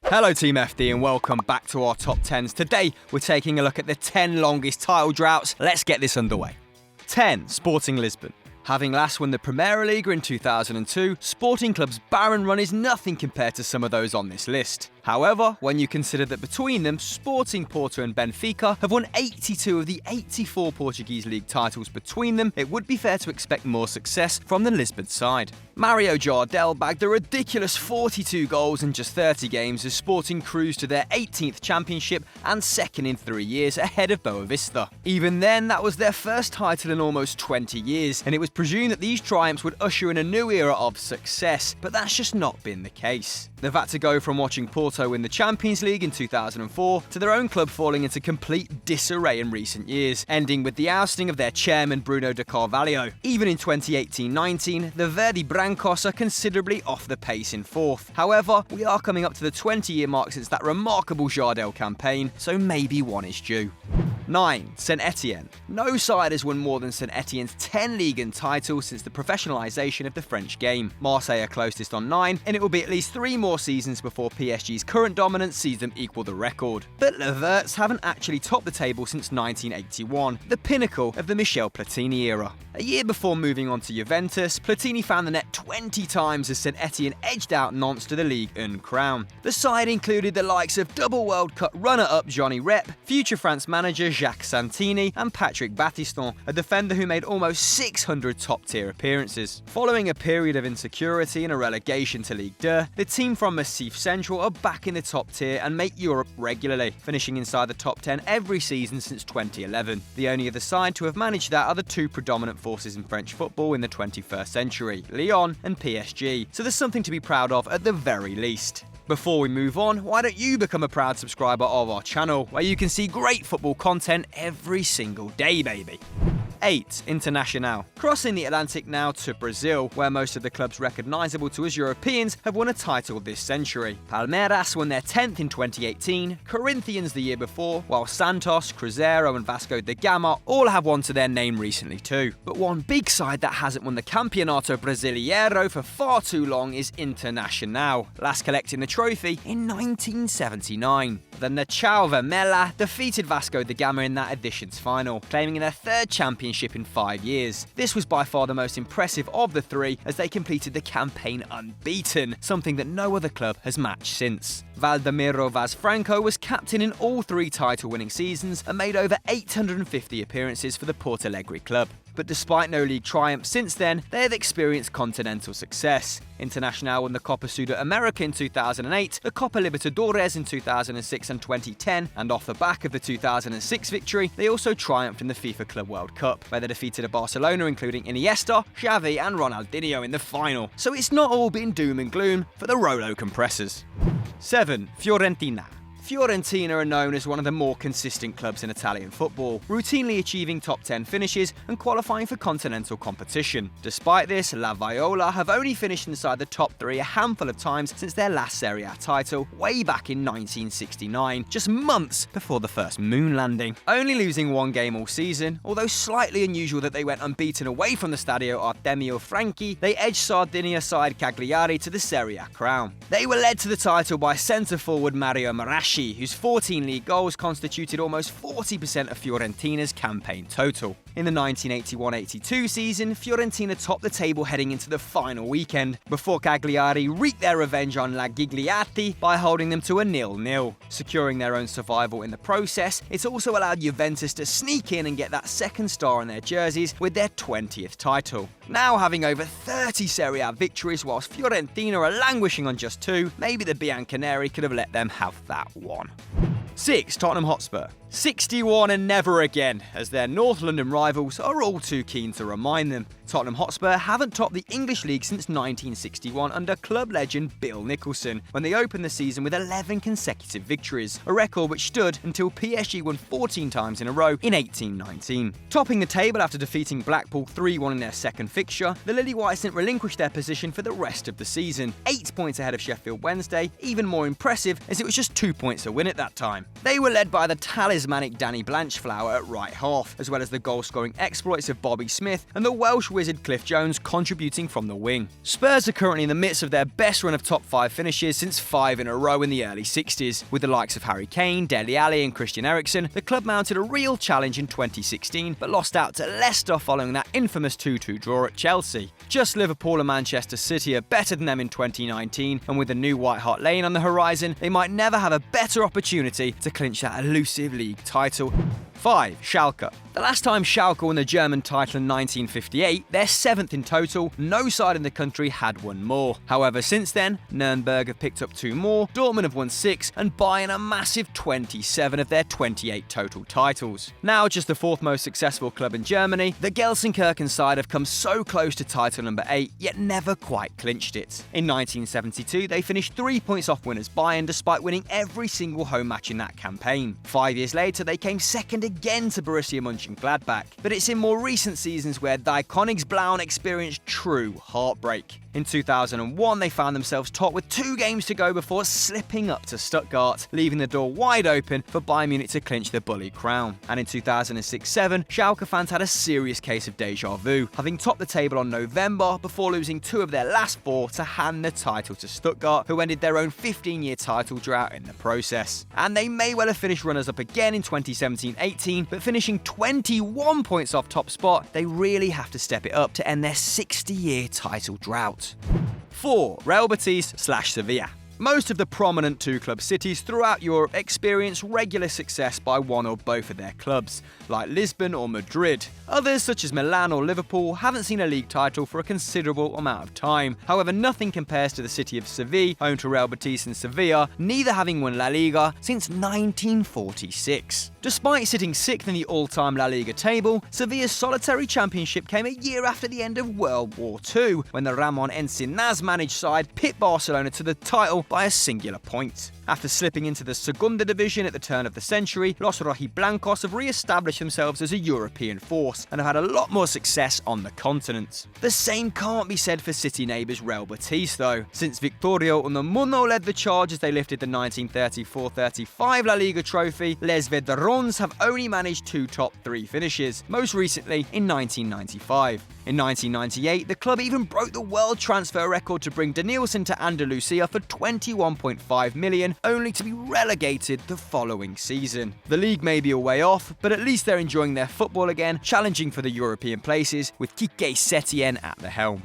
Hello Team FD and welcome back to our top 10s. Today we're taking a look at the 10 longest title droughts. Let's get this underway. 10. Sporting Lisbon. Having last won the Primeira Liga in 2002, Sporting Club's barren run is nothing compared to some of those on this list. However, when you consider that between them, Sporting, Porto and Benfica have won 82 of the 84 Portuguese league titles between them, it would be fair to expect more success from the Lisbon side. Mario Jardel bagged a ridiculous 42 goals in just 30 games as Sporting cruised to their 18th championship and second in 3 years ahead of Boavista. Even then, that was their first title in almost 20 years, and it was presumed that these triumphs would usher in a new era of success, but that's just not been the case. They've had to go from watching Porto win the Champions League in 2004 to their own club falling into complete disarray in recent years, ending with the ousting of their chairman Bruno de Carvalho. Even in 2018-19, the Verde Brancos are considerably off the pace in fourth. However, we are coming up to the 20-year mark since that remarkable Jardel campaign, so maybe one is due. 9. Saint-Étienne. No side has won more than Saint-Étienne's 10 Ligue 1 titles since the professionalisation of the French game. Marseille are closest on 9, and it will be at least 3 more seasons before PSG's current dominance sees them equal the record. But the Droughts haven't actually topped the table since 1981, the pinnacle of the Michel Platini era. A year before moving on to Juventus, Platini found the net 20 times as Saint-Étienne edged out Nantes to the Ligue 1 crown. The side included the likes of double World Cup runner-up Johnny Rep, future France manager Jacques Santini and Patrick Battiston, a defender who made almost 600 top-tier appearances. Following a period of insecurity and a relegation to Ligue 2, the team from Massif Central are back in the top tier and make Europe regularly, finishing inside the top 10 every season since 2011. The only other side to have managed that are the two predominant forces in French football in the 21st century, Lyon and PSG, so there's something to be proud of at the very least. Before we move on, why don't you become a proud subscriber of our channel, where you can see great football content every single day, baby. 8. Internacional. Crossing the Atlantic now to Brazil, where most of the clubs recognisable to us Europeans have won a title this century. Palmeiras won their 10th in 2018, Corinthians the year before, while Santos, Cruzeiro and Vasco da Gama all have one to their name recently too. But one big side that hasn't won the Campeonato Brasileiro for far too long is Internacional, last collecting the trophy in 1979. The Nação Vermelha defeated Vasco da Gama in that edition's final, claiming their third championship in 5 years. This was by far the most impressive of the three, as they completed the campaign unbeaten, something that no other club has matched since. Valdemiro Vaz Franco was captain in all 3 title-winning seasons and made over 850 appearances for the Porto Alegre club. But despite no league triumph since then, they have experienced continental success. Internacional won the Copa Sudamerica in 2008, the Copa Libertadores in 2006 and 2010, and off the back of the 2006 victory, they also triumphed in the FIFA Club World Cup, where they defeated Barcelona including Iniesta, Xavi and Ronaldinho in the final. So it's not all been doom and gloom for the Rolo Compressors. 7. Fiorentina. Fiorentina are known as one of the more consistent clubs in Italian football, routinely achieving top 10 finishes and qualifying for continental competition. Despite this, La Viola have only finished inside the top 3 a handful of times since their last Serie A title, way back in 1969, just months before the first moon landing. Only losing 1 game all season, although slightly unusual that they went unbeaten away from the Stadio Artemio Franchi, they edged Sardinia side Cagliari to the Serie A crown. They were led to the title by centre-forward Mario Maraschi, whose 14 league goals constituted almost 40% of Fiorentina's campaign total. In the 1981-82 season, Fiorentina topped the table heading into the final weekend, before Cagliari wreaked their revenge on La Gigliati by holding them to a 0-0. Securing their own survival in the process, it's also allowed Juventus to sneak in and get that second star on their jerseys with their 20th title. Now having over 30 Serie A victories whilst Fiorentina are languishing on just 2, maybe the Bianconeri could have let them have that one. 6. Tottenham Hotspur. 61 and never again, as their North London rivals are all too keen to remind them. Tottenham Hotspur haven't topped the English League since 1961 under club legend Bill Nicholson, when they opened the season with 11 consecutive victories, a record which stood until PSG won 14 times in a row in 1819. Topping the table after defeating Blackpool 3-1 in their second fixture, the Lily Whites didn't relinquish their position for the rest of the season, 8 points ahead of Sheffield Wednesday, even more impressive as it was just 2 points a win at that time. They were led by the talismanic Danny Blanchflower at right half, as well as the goal-scoring exploits of Bobby Smith and the Welsh wizard Cliff Jones contributing from the wing. Spurs are currently in the midst of their best run of top 5 finishes since 5 in a row in the early 60s. With the likes of Harry Kane, Dele Alli and Christian Eriksen, the club mounted a real challenge in 2016, but lost out to Leicester following that infamous 2-2 draw at Chelsea. Just Liverpool and Manchester City are better than them in 2019, and with the new White Hart Lane on the horizon, they might never have a better opportunity to clinch that elusive league title. 5. Schalke. The last time Schalke won the German title in 1958, their 7th in total, no side in the country had won more. However, since then, Nürnberg have picked up 2 more, Dortmund have won 6, and Bayern a massive 27 of their 28 total titles. Now just the 4th most successful club in Germany, the Gelsenkirchen side have come so close to title number 8, yet never quite clinched it. In 1972, they finished 3 points off winners Bayern despite winning every single home match in that campaign. 5 years later, they came second again to Borussia Mönchengladbach, but it's in more recent seasons where Die Königsblauen experienced true heartbreak. In 2001, they found themselves top with 2 games to go before slipping up to Stuttgart, leaving the door wide open for Bayern Munich to clinch the Bully crown. And in 2006-07, Schalke fans had a serious case of déjà vu, having topped the table on November before losing 2 of their last 4 to hand the title to Stuttgart, who ended their own 15-year title drought in the process. And they may well have finished runners-up again in 2017-18, but finishing 21 points off top spot, they really have to step it up to end their 60-year title drought. 4. Real Betis/Sevilla. Most of the prominent 2-club cities throughout Europe experience regular success by one or both of their clubs, like Lisbon or Madrid. Others, such as Milan or Liverpool, haven't seen a league title for a considerable amount of time. However, nothing compares to the city of Seville, home to Real Betis and Sevilla, neither having won La Liga since 1946. Despite sitting 6th in the all-time La Liga table, Sevilla's solitary championship came a year after the end of World War II, when the Ramon Encinas managed side pit Barcelona to the title by a singular point. After slipping into the Segunda Division at the turn of the century, Los Rojiblancos have re-established themselves as a European force and have had a lot more success on the continent. The same can't be said for city neighbours Real Betis though. Since Victorio Unamuno led the charge as they lifted the 1934-35 La Liga trophy, Les Vedrons have only managed 2 top 3 finishes, most recently in 1995. In 1998, the club even broke the world transfer record to bring Denilson to Andalusia for 21.5 million, only to be relegated the following season. The league may be a way off, but at least they're enjoying their football again, challenging for the European places, with Quique Setien at the helm.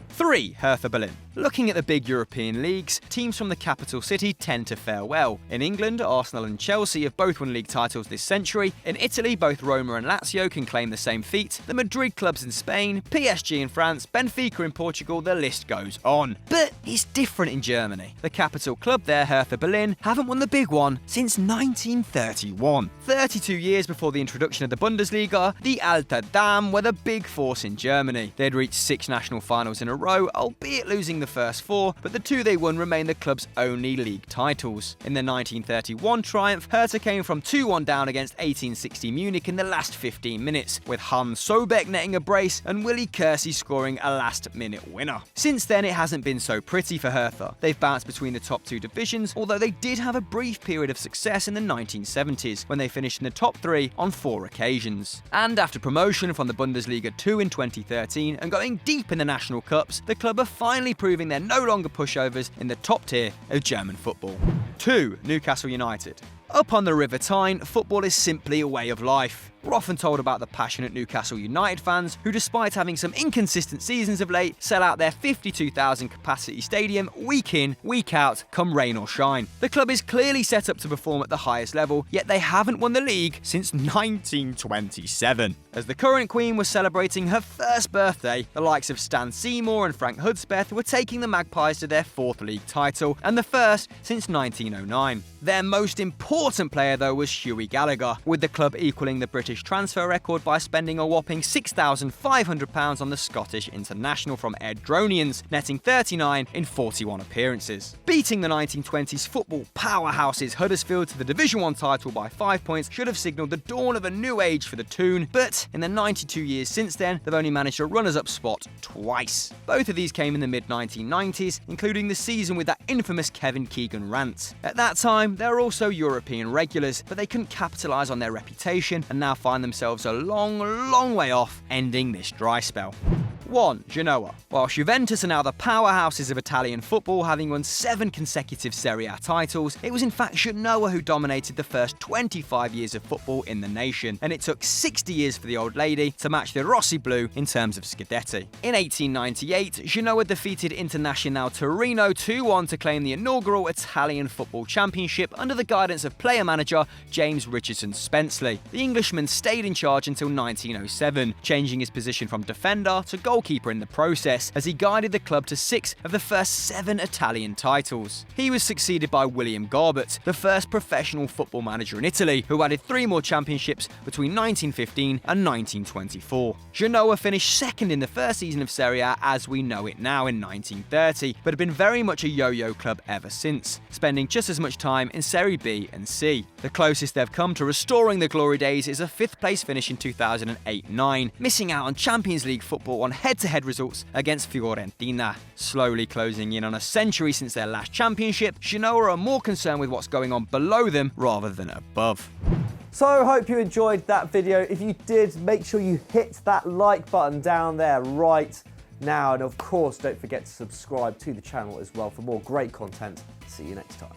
3. Hertha Berlin. Looking at the big European leagues, teams from the capital city tend to fare well. In England, Arsenal and Chelsea have both won league titles this century. In Italy, both Roma and Lazio can claim the same feat. The Madrid clubs in Spain, PSG in France, Benfica in Portugal, the list goes on. But it's different in Germany. The capital club there, Hertha Berlin, haven't won the big one since 1931. 32 years before the introduction of the Bundesliga, the Alte Dam were the big force in Germany. They'd reached 6 national finals in a row, albeit losing the first 4, but the 2 they won remain the club's only league titles. In the 1931 triumph, Hertha came from 2-1 down against 1860 Munich in the last 15 minutes, with Hans Sobeck netting a brace and Willy Kersey scoring a last-minute winner. Since then, it hasn't been so pretty for Hertha. They've bounced between the top 2 divisions, although they did have a brief period of success in the 1970s, when they finished in the top 3 on 4 occasions. And after promotion from the Bundesliga 2 in 2013 and going deep in the national cups, the club are finally proving they're no longer pushovers in the top tier of German football. 2. Newcastle United. Up on the River Tyne, football is simply a way of life. We're often told about the passionate Newcastle United fans who, despite having some inconsistent seasons of late, sell out their 52,000 capacity stadium week in, week out, come rain or shine. The club is clearly set up to perform at the highest level, yet they haven't won the league since 1927. As the current queen was celebrating her first birthday, the likes of Stan Seymour and Frank Hudspeth were taking the Magpies to their 4th league title, and the first since 1909. Their most important player though was Hughie Gallagher, with the club equalling the British Scottish transfer record by spending a whopping £6,500 on the Scottish international from Airdronians, netting 39 in 41 appearances. Beating the 1920s football powerhouses Huddersfield to the Division 1 title by 5 points should have signalled the dawn of a new age for the Toon, but in the 92 years since then, they've only managed a runners-up spot twice. Both of these came in the mid-1990s, including the season with that infamous Kevin Keegan rant. At that time, they were also European regulars, but they couldn't capitalise on their reputation and now find themselves a long way off ending this dry spell. 1. Genoa. Whilst Juventus are now the powerhouses of Italian football, having won 7 consecutive Serie A titles, it was in fact Genoa who dominated the first 25 years of football in the nation, and it took 60 years for the old lady to match the Rossi Blu in terms of Scudetti. In 1898, Genoa defeated Internacional Torino 2-1 to claim the inaugural Italian football championship under the guidance of player-manager James Richardson Spenceley. The Englishman stayed in charge until 1907, changing his position from defender to goalkeeper in the process, as he guided the club to 6 of the first 7 Italian titles. He was succeeded by William Garbett, the first professional football manager in Italy, who added 3 more championships between 1915 and 1924. Genoa finished second in the first season of Serie A as we know it now in 1930, but have been very much a yo-yo club ever since, spending just as much time in Serie B and C. The closest they've come to restoring the glory days is a 5th place finish in 2008-09, missing out on Champions League football on head-to-head results against Fiorentina. Slowly closing in on a century since their last championship, Genoa are more concerned with what's going on below them rather than above. So I hope you enjoyed that video. If you did, make sure you hit that like button down there right now. And of course, don't forget to subscribe to the channel as well for more great content. See you next time.